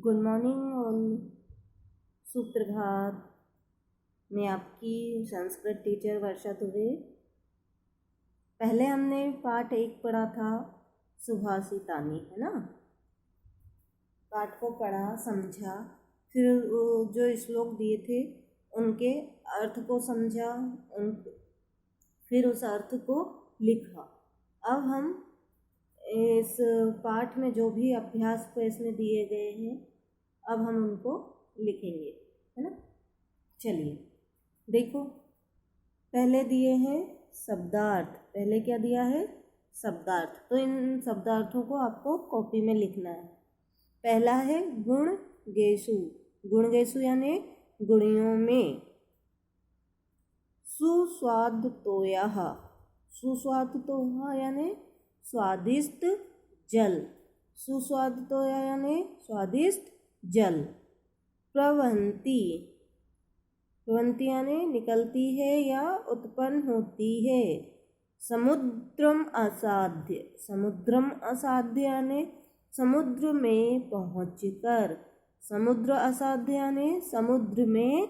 Good morning और सुप्रभात। मैं आपकी संस्कृत टीचर वर्षा दुबे। पहले हमने पाठ 1 पढ़ा था, सुभाषितानी, है ना। पाठ को पढ़ा, समझा, फिर जो श्लोक दिए थे उनके अर्थ को समझा, फिर उस अर्थ को लिखा। अब हम इस पाठ में जो भी अभ्यास प्रश्न दिए गए हैं, अब हम उनको लिखेंगे, है ना। चलिए देखो, पहले दिए हैं शब्दार्थ। पहले क्या दिया है? शब्दार्थ। तो इन शब्दार्थों को आपको कॉपी में लिखना है। पहला है गुण गेसु। गुण गेसु यानी गुणियों में। सुस्वादुतोयः। सुस्वादुतोयः यानी स्वादिष्ट जल। सुस्वादुतोयः यानी स्वादिष्ट जल। प्रवहन्ति। प्रवहन्ति यानी निकलती है या उत्पन्न होती है। समुद्रम असाध्य। समुद्रम असाध्य यानी समुद्र में पहुँचकर। समुद्र असाध्य यानी समुद्र में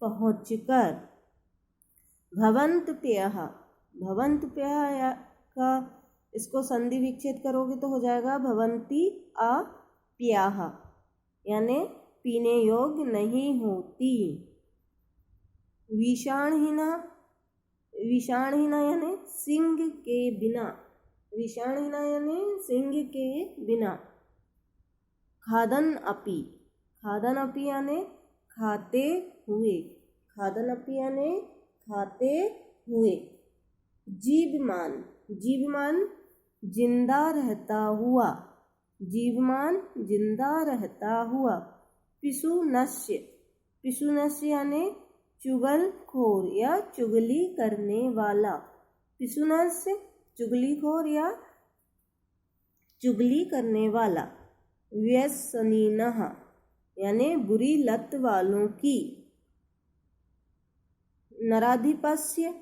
पहुँचकर। भवन्तप्यः। भवन्तप्यः का इसको संधि विच्छेद करोगे तो हो जाएगा भवन्ति अप्याः, यानी पीने योग्य नहीं होती। विषाणहीना। विषाणहीना यानी सिंह के बिना। विषाणहीना यानी सिंह के बिना। खादन अपि। खादन अपि यानी खाते हुए। खादन अपि यानी खाते हुए। जीवमान। जीवमान जिंदा रहता हुआ। जीवमान जिंदा रहता हुआ। पिशुनश्य। पिशुनश्य यानी चुगलखोर या चुगली करने वाला। पिशुनश्य चुगलीखोर या चुगली करने वाला। व्यसनीनः यानी बुरी लत वालों की। नराधिपस्य।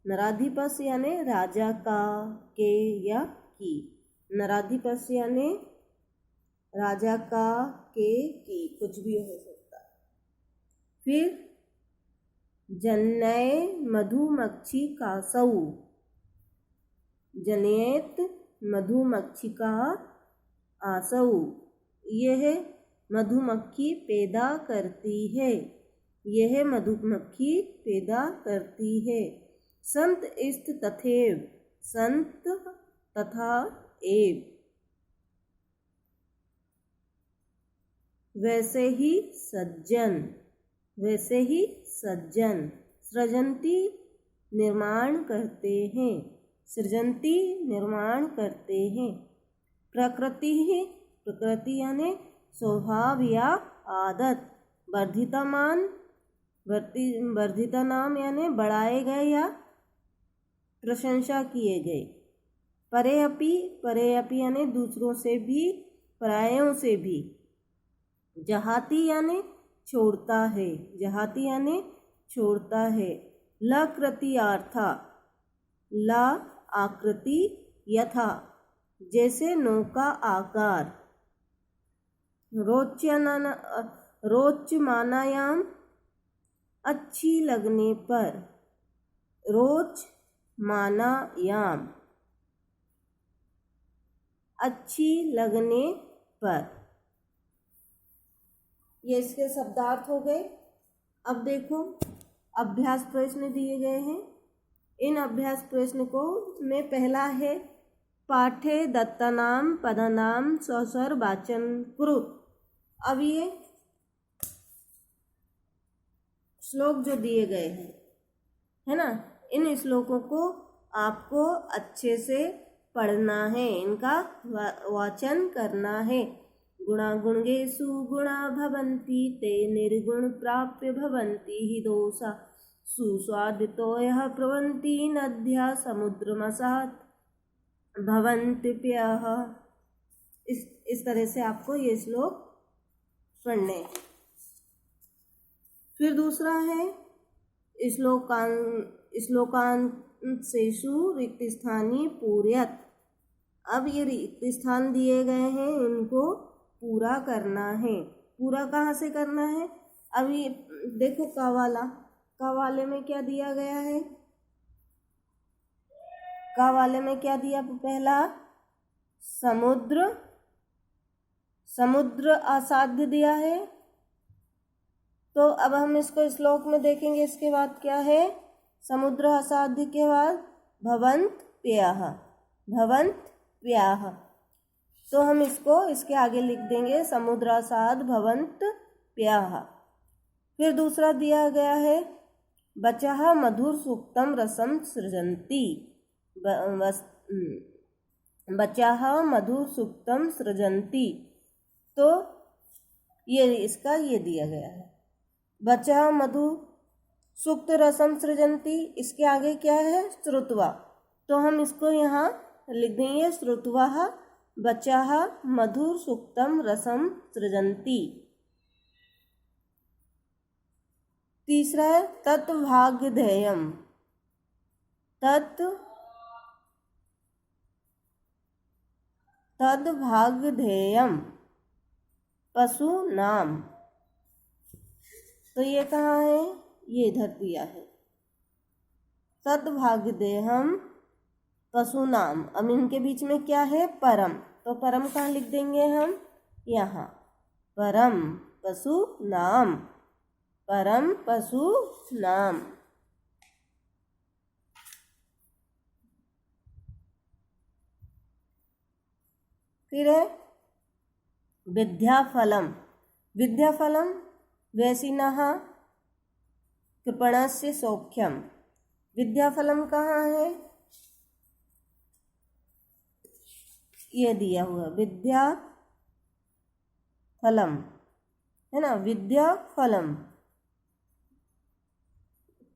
नराधिपस्य यानी राजा का, के या की। नराधिपस्य यानी राजा का, के, की, कुछ भी हो सकता है। फिर जनय मधुमक्षिकासौ। जनयेत मधुमक्षिका आसौ। यह मधुमक्खी पैदा करती है। यह मधुमक्खी पैदा करती है। संत इस्त तथैव। संत तथा एव। वैसे ही सज्जन। वैसे ही सज्जन। सृजन्ति निर्माण करते हैं। सृजन्ति निर्माण करते हैं। प्रकृति है। प्रकृति यानी स्वभाव या आदत। वर्धितमान। वर्धिता नाम यानी बढ़ाए गए या प्रशंसा किए गए। परे अपि। परे अपि यानी दूसरों से भी, परायों से भी। जहाती यानी छोड़ता है। जहाती यानी छोड़ता है। लकृत्यार्था। ला आकृति यथा जैसे नौका आकार। रोचमानायाम अच्छी लगने पर। रोचमानायाम अच्छी लगने पर। ये इसके शब्दार्थ हो गए। अब देखो, अभ्यास प्रश्न दिए गए हैं। इन अभ्यास प्रश्न को में पहला है पाठे दत्तानाम पदानाम स्वस्वर वाचन कुरु। अब ये श्लोक जो दिए गए हैं, है ना, इन श्लोकों को आपको अच्छे से पढ़ना है, इनका वाचन करना है। गुणा गुणगेषु गुणा भवन्ति ते निर्गुण प्राप्य भवन्ति हि दोषा। सुस्वादितोयः प्रवहन्ति नद्यः समुद्रमसात् भवन्त्यप्यः। इस तरह से आपको ये श्लोक पढ़ने हैं। फिर दूसरा है श्लोकांशेषु रिक्तस्थानी पूरयत्। अब ये रिक्त स्थान दिए गए हैं, इनको पूरा करना है। पूरा कहाँ से करना है? अभी देखो कवाला, कवाले में क्या दिया गया है? कवाले में क्या दिया? पहला समुद्र, समुद्र असाध्य दिया है। तो अब हम इसको श्लोक में देखेंगे। इसके बाद क्या है? समुद्र असाध्य के बाद भवंत प्याह, भवंत प्याह। तो हम इसको इसके आगे लिख देंगे समुद्र असाध भवंत प्याह। फिर दूसरा दिया गया है बचः मधुर सूक्तम रसम सृजन्ति, बचः मधुर सूक्तम सृजन्ति। तो ये इसका ये दिया गया है बचः मधु सूक्त रसम सृजन्ति। इसके आगे क्या है? श्रुत्वा। तो हम इसको यहाँ लिख देंगे श्रुत्वा बचः मधुर सूक्तम रसम सृजन्ति। तीसरा है तत्भाग्यधेयम, तद्भाग्यधेयम पशु नाम। तो ये कहाँ है? ये इधर दिया है तद्भाग्यदेहम पशु नाम। अब इनके बीच में क्या है? परम। तो परम कहाँ लिख देंगे हम? यहाँ परम पशु नाम, परम पशु नाम। फिर है विद्याफलम, विद्याफलम वैसिनः कृपणस्य सौख्यम। विद्याफलम कहाँ है? ये दिया हुआ विद्याफलम है ना, विद्याफलम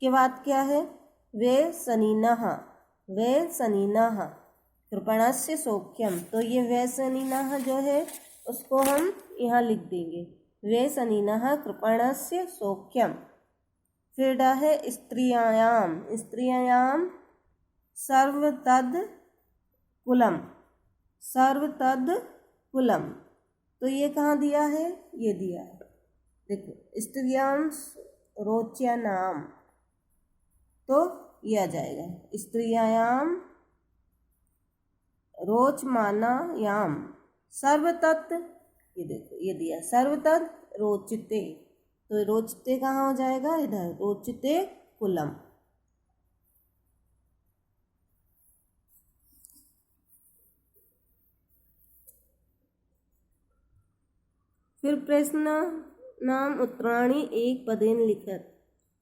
के बाद क्या है? वे सनीनः, वे सनीनः कृपणस्य सौख्यम। तो ये वे सनीनः जो है उसको हम यहाँ लिख देंगे वे सनीनः कृपणस्य सौख्यम। फिर है स्त्रियायाम, स्त्रियायाम सर्वतद कुलम, सर्वतद कुलम। तो ये कहाँ दिया है? ये दिया है देखो स्त्रियाम रोच्या नाम। तो ये आ जाएगा स्त्रियायाम रोचमानायाम सर्वतत्। ये देखो ये दिया सर्वतत् रोचते। तो रोचते कहाँ हो जाएगा? इधर रोचते कुलम। फिर प्रश्न नाम उत्तराणी एक पदेन लिखत।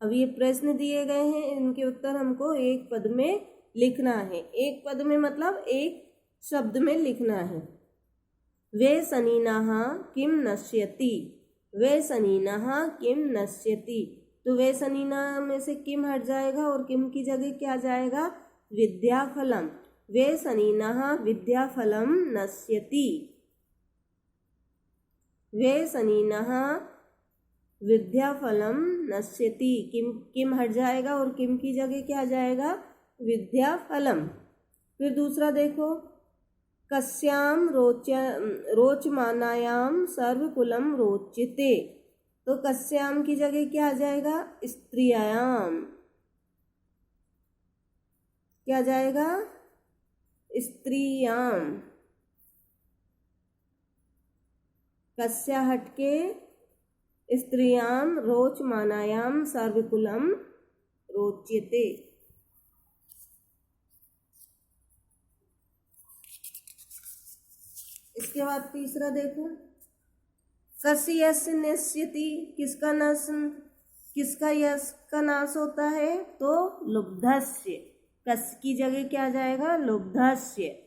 अब ये प्रश्न दिए गए हैं, इनके उत्तर हमको एक पद में लिखना है। एक पद में मतलब एक शब्द में लिखना है। वे सनीनः किम नश्यति, वे सनीनः किम नश्यति। तो वे सनीनः में से किम हट जाएगा और किम की जगह क्या जाएगा? विद्याफलम। वे सनीनः विद्याफलम नश्यति, वे सनीनः विद्याफलम नश्यति। किम हट जाएगा और किम की जगह क्या जाएगा? विद्याफलम। फिर दूसरा देखो कस्याम रोचमानायाम सर्वकुलम रोचते। तो कस्याम की जगह क्या आ जाएगा? स्त्रियायाम। क्या जाएगा? स्त्रियाम। कस्या हटके स्त्रियाम रोचमानायाम सर्वकुलम रोच्यते। इसके बाद तीसरा देखो कस्य यस्य नश्यति। किसका नाश, किसका यश का नाश होता है? तो लुब्धस्य। कस्य की जगह क्या जाएगा? लुब्धस्य।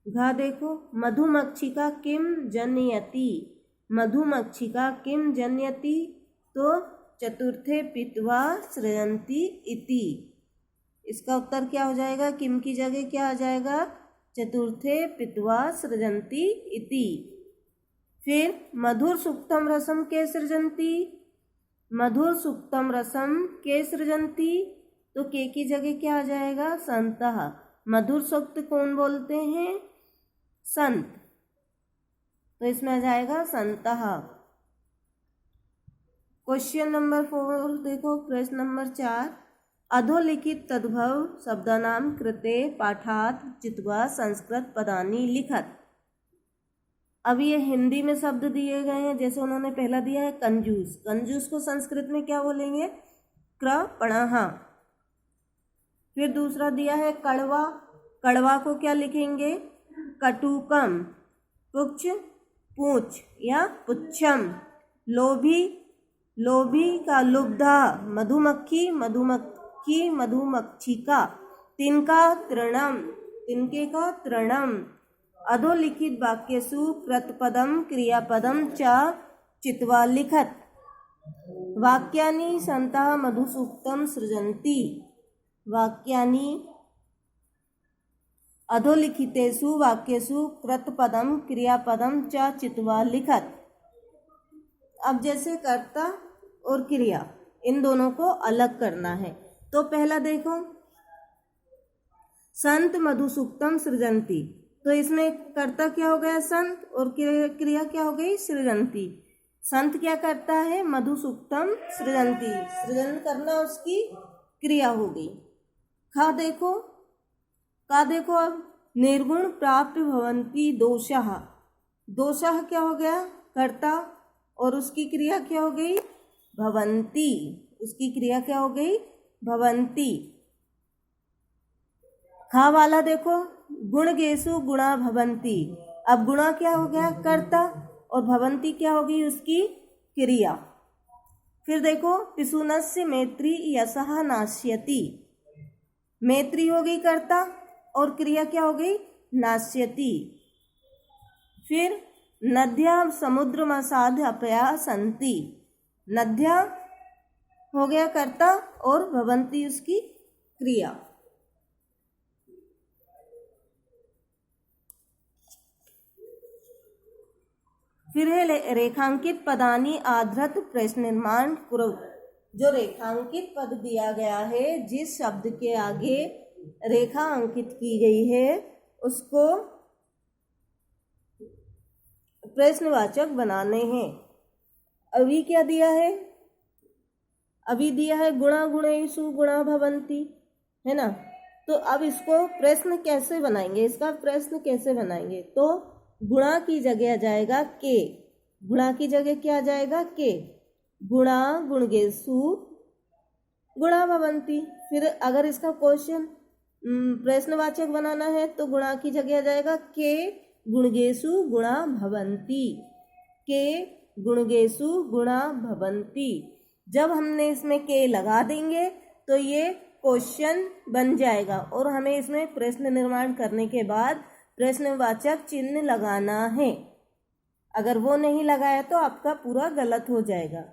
घा देखो मधुमक्षिका किम जनयति, मधुमक्षिका किम जनयति। तो चतुर्थे पित्वा सृजन्ति इति। इसका उत्तर क्या हो जाएगा? किम की जगह क्या आ जाएगा? चतुर्थे पित्वा सृजन्ति इति। फिर मधुर सुक्तम रसम के सृजन्ति, मधुर सुक्तम रसम के सृजन्ति। तो के की जगह क्या आ जाएगा? संतः। मधुर सूक्त कौन बोलते हैं? संत, तो इसमें आ जाएगा संतः। क्वेश्चन नंबर 4 देखो, प्रश्न नंबर 4, अधोलिखित तद्भव शब्दानां कृते पाठात् चित्वा संस्कृत पदानि लिखत। अब ये हिंदी में शब्द दिए गए हैं, जैसे उन्होंने पहला दिया है कंजूस, कंजूस को संस्कृत में क्या बोलेंगे? कृपणः। फिर दूसरा दिया है कड़वा, कड़वा को क्या लिखेंगे? कटुकम, पुच्छ पूछ या पुच्छम। लोभी, लोभी का लुब्धा, मधुमक्खी, मधुमक्खी मधुमक्षिका। तिनका तृणम, तिनके का तृणम। अधोलिखित वाक्येषु कृतपदम क्रियापदम च चित्वा लिखत। वाक्यानि सन्तः मधुसूक्तं सृजन्ति। वाक्यानि अधोलिखितेषु वाक्येषु कृतपदम क्रियापदम च चित्वा लिखत। अब जैसे कर्ता और क्रिया, इन दोनों को अलग करना है। तो पहला देखो, संत मधुसूक्तम सृजन्ति, तो इसमें कर्ता क्या हो गया? संत, और क्रिया क्या हो गई? सृजन्ति। संत क्या करता है? मधुसूक्तम सृजन्ति, सृजन करना उसकी क्रिया हो गई। खा देखो, का देखो, अब निर्गुण प्राप्त भवन्ति दोषः, दोषः क्या हो गया? कर्ता, और उसकी क्रिया क्या हो गई? भवन्ति, उसकी क्रिया क्या हो गई? भवन्ति। खा वाला देखो, गुणगेषु गुणा भवन्ति, अब गुणा क्या हो गया? कर्ता, और भवन्ति क्या हो गई? उसकी क्रिया। फिर देखो, पिशुनस्य मैत्री यशः नाश्यति, मैत्री हो गई कर्ता, और क्रिया क्या हो गई? नाश्यति। फिर नद्या समुद्रमसाद्य अपया सन्ति, नद्या हो गया कर्ता, और भवन्ति उसकी क्रिया। फिर है रेखांकित पदानी आधृत प्रश्न निर्माण कुरु। जो रेखांकित पद दिया गया है, जिस शब्द के आगे रेखा अंकित की गई है, उसको प्रश्नवाचक बनाने हैं। अभी क्या दिया है? अभी दिया है गुणा गुणेषु गुणा भवन्ति, है ना। तो अब इसको प्रश्न कैसे बनाएंगे? इसका प्रश्न कैसे बनाएंगे? तो गुणा की जगह आ जाएगा के, गुणा की जगह क्या आ जाएगा? के। गुणा गुणगेषु गुणा भवन्ति। फिर अगर इसका क्वेश्चन प्रश्नवाचक बनाना है, तो गुणा की जगह आ जाएगा के गुणगेषु गुणा भवन्ति, के गुणगेषु गुणा भवन्ति। जब हमने इसमें के लगा देंगे तो ये क्वेश्चन बन जाएगा, और हमें इसमें प्रश्न निर्माण करने के बाद प्रश्नवाचक चिन्ह लगाना है। अगर वो नहीं लगाया तो आपका पूरा गलत हो जाएगा।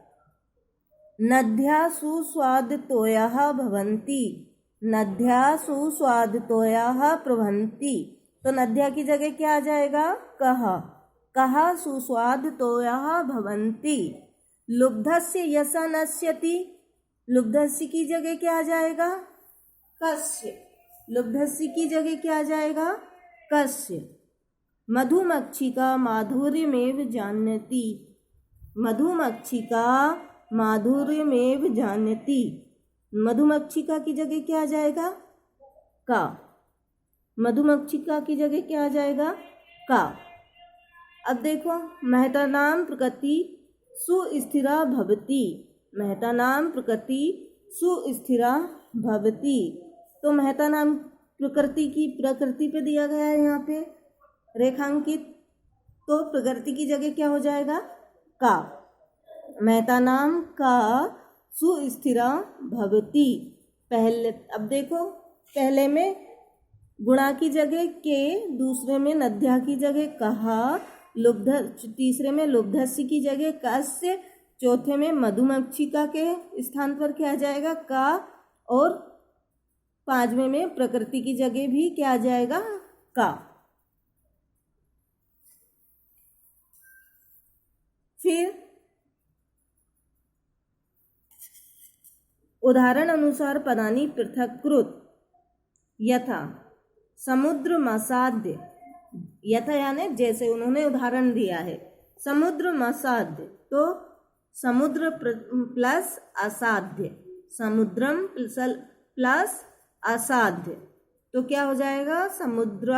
नद्या सुस्वादुतोयः भवन्ति, नद्या सुस्वादुतोयः प्रभन्ति। तो नद्या की जगह क्या आ जाएगा? कः, कः सुस्वादुतोयः भवन्ति। लुब्धस्य यशः नश्यति, लुब्धस्य की जगह क्या आ जाएगा? कस्य, लुब्धस्य की जगह क्या आ जाएगा? कस्य। मधुमक्षिका माधुर्यमेव जानति, मधुमक्षिका माधुर्यमेव जानति। मधुमक्षिका की जगह क्या आ जाएगा? का, मधुमक्षिका की जगह क्या आ जाएगा? का। अब देखो, महतानां प्रकृति सुस्थिरा भवति, महतानां प्रकृति सुस्थिरा भवति। तो महतानां प्रकृति की, प्रकृति पे दिया गया है यहाँ पे रेखांकित, तो प्रकृति की जगह क्या हो जाएगा? का। महतानां का सुस्थिरा भवति। पहले, अब देखो, पहले में गुणा की जगह के, दूसरे में नद्या की जगह कहा, लुब्ध, तीसरे में लुब्धस्य की जगह कस्य, चौथे में मधुमक्षिका के स्थान पर क्या आ जाएगा? का, और पांचवें में प्रकृति की जगह भी क्या आ जाएगा? का। फिर उदाहरण अनुसार पदानि पृथक्कृत। यथा समुद्रमसाद्य यथा यानी जैसे, उन्होंने उदाहरण दिया है। समुद्र असाध्य, तो समुद्र प्लस असाध्य, समुद्रम प्लस असाध्य, तो क्या हो जाएगा? समुद्र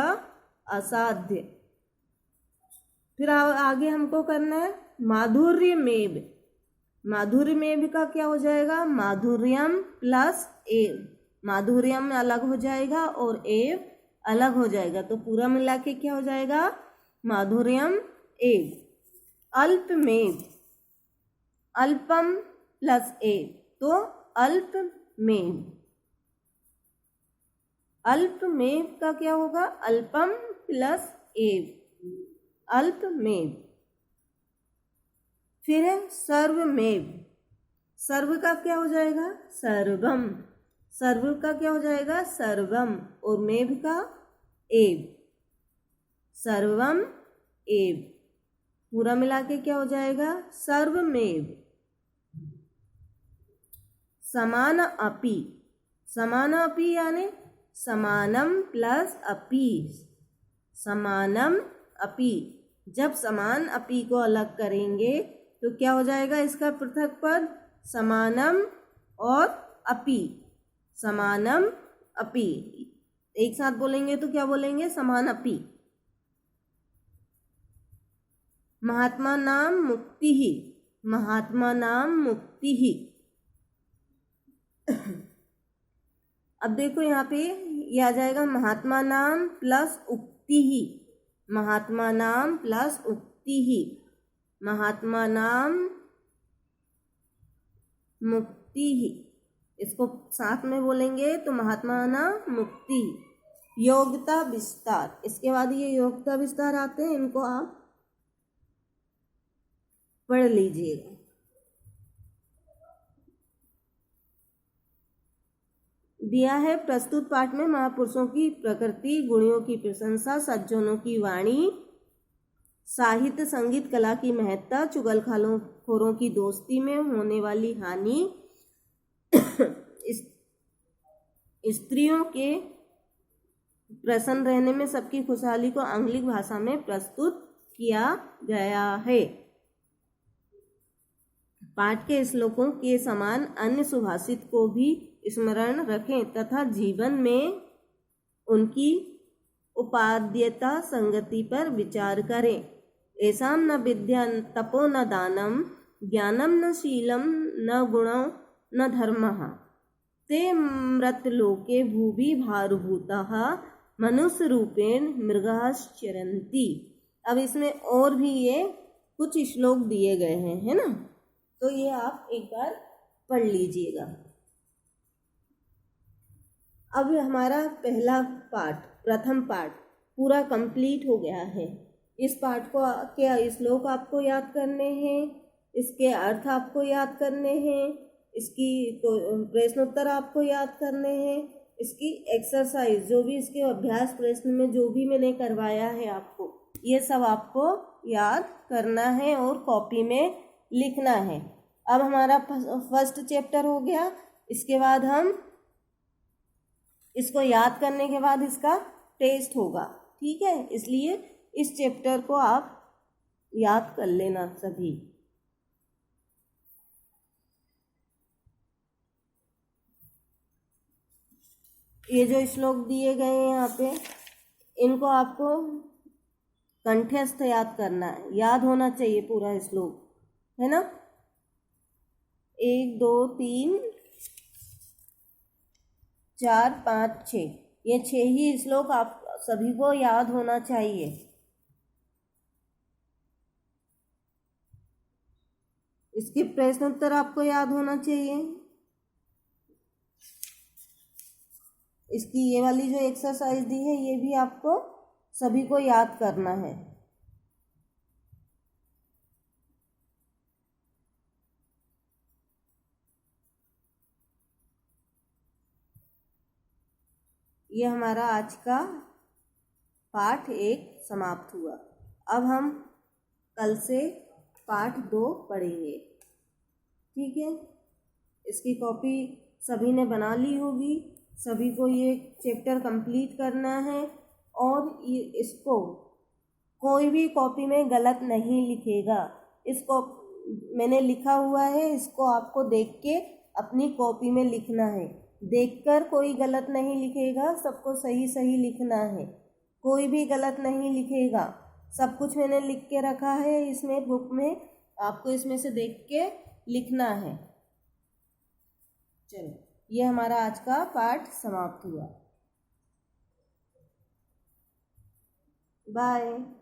असाध्य। फिर आगे हमको करना है माधुर्य मेव। माधुर्य मेव का क्या हो जाएगा? माधुर्यम प्लस एव, माधुर्यम अलग हो जाएगा और एव अलग हो जाएगा, तो पूरा मिला के क्या हो जाएगा? माधुर्यम एव। अल्पमेव, अल्पम प्लस एव, तो अल्पमेव। अल्पमेव का क्या होगा? अल्पम प्लस एव, अल्पमेव। फिर है सर्वमेव। सर्व का क्या हो जाएगा? सर्वम। सर्व का क्या हो जाएगा? सर्वम, और मेव का एव, सर्वम एव। पूरा मिला के क्या हो जाएगा? सर्वमेव। समान अपि, समान अपि यानी समानम प्लस अपि, समानम अपि। जब समान अपि को अलग करेंगे तो क्या हो जाएगा इसका पृथक पद? समानम और अपि, समानम अपि। एक साथ बोलेंगे तो क्या बोलेंगे? समान अपि। महात्मा नाम मुक्ति ही, महात्मा नाम मुक्ति ही। अब देखो यहाँ पे ये आ जाएगा महात्मा नाम प्लस उक्ति ही, महात्मा नाम प्लस उक्ति ही, महात्मा नाम मुक्ति ही। इसको साथ में बोलेंगे तो महात्मा नाम मुक्ति। योग्यता विस्तार, इसके बाद ये योग्यता विस्तार आते हैं, इनको आप पढ़ लीजिएगा। दिया है प्रस्तुत पाठ में महापुरुषों की प्रकृति, गुणों की प्रशंसा, सज्जनों की वाणी, साहित्य संगीत कला की महत्ता, चुगलखोरों की दोस्ती में होने वाली हानि, स्त्रियों के प्रसन्न रहने में सबकी खुशहाली को आंग्लिक भाषा में प्रस्तुत किया गया है। पाठ के श्लोकों के समान अन्य सुभाषित को भी स्मरण रखें तथा जीवन में उनकी उपादेयता संगति पर विचार करें। ऐसाम न विद्या तपो न दानम, ज्ञानम न शीलम न गुणो न धर्मः, ते मृतलोके भूवि भारभूताः मनुष्य रूपेण मृगाश्चरन्ति। अब इसमें और भी ये कुछ श्लोक दिए गए हैं, है ना, तो ये आप एक बार पढ़ लीजिएगा। अब हमारा पहला पाठ, प्रथम पाठ पूरा कंप्लीट हो गया है। इस पाठ को के श्लोक आपको याद करने हैं, इसके अर्थ आपको याद करने हैं, इसकी प्रश्नोत्तर आपको याद करने हैं, इसकी एक्सरसाइज जो भी इसके अभ्यास प्रश्न में जो भी मैंने करवाया है आपको, ये सब आपको याद करना है और कॉपी में लिखना है। अब हमारा फर्स्ट चैप्टर हो गया। इसके बाद हम इसको याद करने के बाद इसका टेस्ट होगा, ठीक है, इसलिए इस चैप्टर को आप याद कर लेना सभी। ये जो श्लोक दिए गए हैं यहाँ पे, इनको आपको कंठस्थ याद करना है, याद होना चाहिए पूरा श्लोक, है ना। 1 2 3 4 5 6, ये 6 ही श्लोक आप सभी को याद होना चाहिए। इसके प्रश्न उत्तर आपको याद होना चाहिए। इसकी ये वाली जो एक्सरसाइज दी है ये भी आपको सभी को याद करना है। ये हमारा आज का पाठ 1 समाप्त हुआ। अब हम कल से पाठ 2 पढ़ेंगे, ठीक है। इसकी कॉपी सभी ने बना ली होगी, सभी को ये चैप्टर कंप्लीट करना है और ये इसको कोई भी कॉपी में गलत नहीं लिखेगा। इसको मैंने लिखा हुआ है, इसको आपको देख के अपनी कॉपी में लिखना है। देखकर कोई गलत नहीं लिखेगा, सबको सही सही लिखना है, कोई भी गलत नहीं लिखेगा। सब कुछ मैंने लिख के रखा है इसमें बुक में, आपको इसमें से देख के लिखना है। चलो, ये हमारा आज का पाठ समाप्त हुआ। बाय।